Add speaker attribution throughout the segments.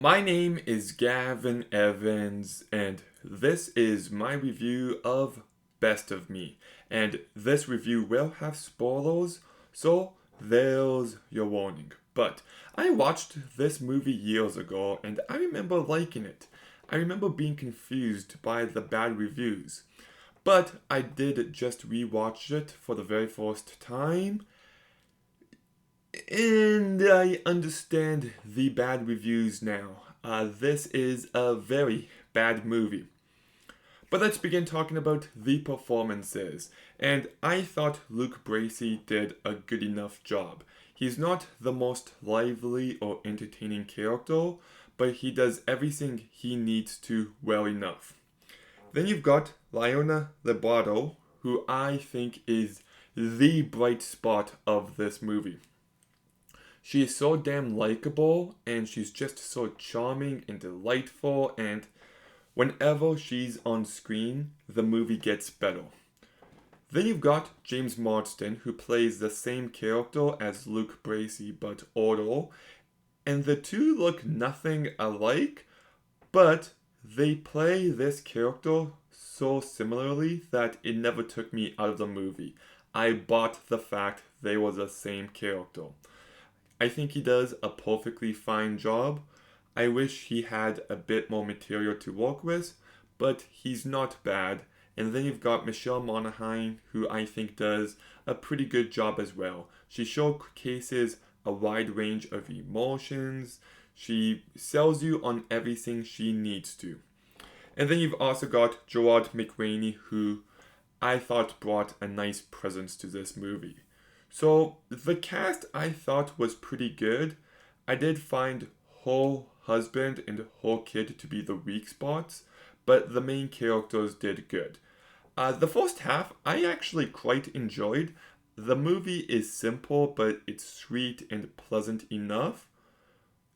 Speaker 1: My name is Gavin Evans, and this is my review of Best of Me. And this review will have spoilers, so there's your warning. But I watched this movie years ago, and I remember liking it. I remember being confused by the bad reviews. But I did just rewatch it for the very first time, and I understand the bad reviews now. This is a very bad movie. But let's begin talking about the performances. And I thought Luke Bracey did a good enough job. He's not the most lively or entertaining character, but he does everything he needs to well enough. Then you've got Lyanna Librado, who I think is the bright spot of this movie. She is so damn likable and she's just so charming and delightful, and whenever she's on screen, the movie gets better. Then you've got James Marsden, who plays the same character as Luke Bracey but older, and the two look nothing alike, but they play this character so similarly that it never took me out of the movie. I bought the fact they were the same character. I think he does a perfectly fine job. I wish he had a bit more material to work with, but he's not bad. And then you've got Michelle Monaghan, who I think does a pretty good job as well. She showcases a wide range of emotions. She sells you on everything she needs to. And then you've also got Gerard McRaney, who I thought brought a nice presence to this movie. So the cast I thought was pretty good. I did find her husband and her kid to be the weak spots, but the main characters did good. The first half I actually quite enjoyed. The movie is simple, but it's sweet and pleasant enough.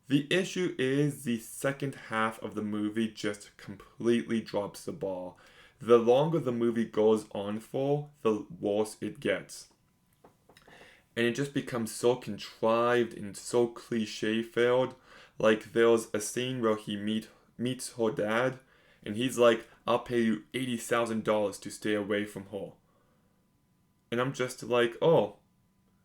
Speaker 1: The issue is the second half of the movie just completely drops the ball. The longer the movie goes on for, the worse it gets, and it just becomes so contrived and so cliche filled. Like there's a scene where he meets her dad, and he's like, "I'll pay you $80,000 to stay away from her," and I'm just like, "Oh,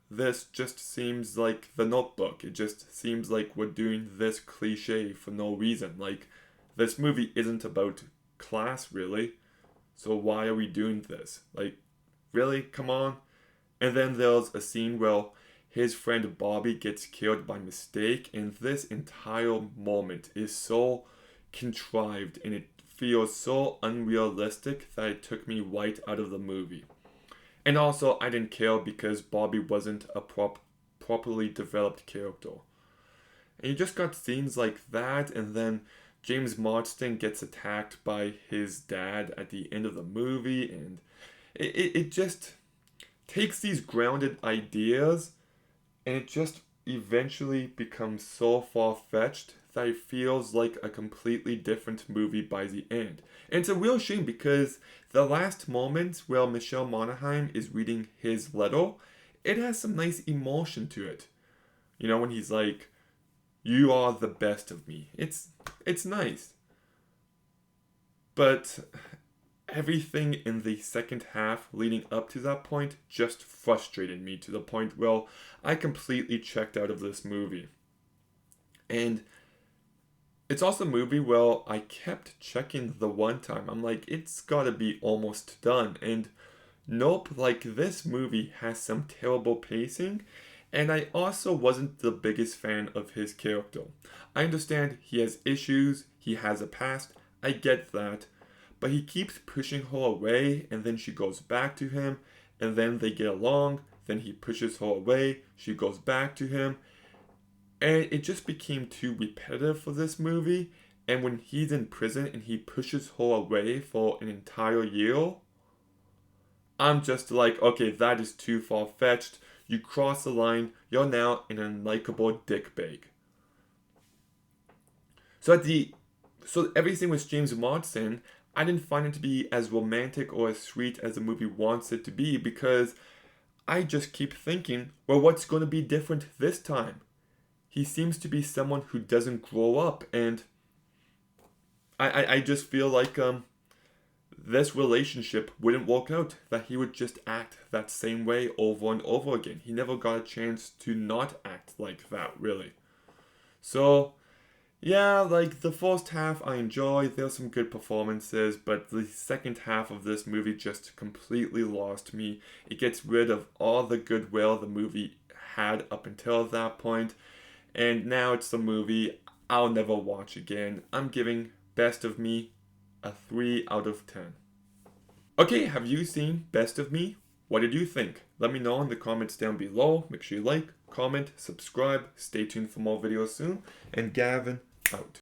Speaker 1: this just seems like The Notebook. It just seems like we're doing this cliche for no reason. Like this movie isn't about class really, so why are we doing this? Like, really, come on." And then there's a scene where his friend Bobby gets killed by mistake, and this entire moment is so contrived and it feels so unrealistic that it took me right out of the movie. And also, I didn't care because Bobby wasn't a properly developed character. And you just got scenes like that, and then James Marsden gets attacked by his dad at the end of the movie, and it just takes these grounded ideas and it just eventually becomes so far fetched that it feels like a completely different movie by the end. And it's a real shame because the last moment where Michelle Monaghan is reading his letter, it has some nice emotion to it. You know, when he's like, "You are the best of me." It's nice. But everything in the second half leading up to that point just frustrated me to the point where I completely checked out of this movie. And it's also a movie where I kept checking the one time. I'm like, it's gotta be almost done. And nope, like this movie has some terrible pacing. And I also wasn't the biggest fan of his character. I understand he has issues, he has a past, I get that, but he keeps pushing her away, and then she goes back to him, and then they get along, then he pushes her away, she goes back to him, and it just became too repetitive for this movie. And when he's in prison and he pushes her away for an entire year, I'm just like, okay, that is too far fetched. You cross the line, you're now an unlikable dickbag. So at the so everything with James Marsden, I didn't find it to be as romantic or as sweet as the movie wants it to be because I just keep thinking, well, what's going to be different this time? he seems to be someone who doesn't grow up, and I just feel like this relationship wouldn't work out, that he would just act that same way over and over again. He never got a chance to not act like that, really. So, yeah, like the first half I enjoy, there's some good performances, but the second half of this movie just completely lost me. It gets rid of all the goodwill the movie had up until that point, and now it's the movie I'll never watch again. I'm giving Best of Me a 3 out of 10. Okay, have you seen Best of Me? What did you think? Let me know in the comments down below. Make sure you like, comment, subscribe. Stay tuned for more videos soon. And Gavin out.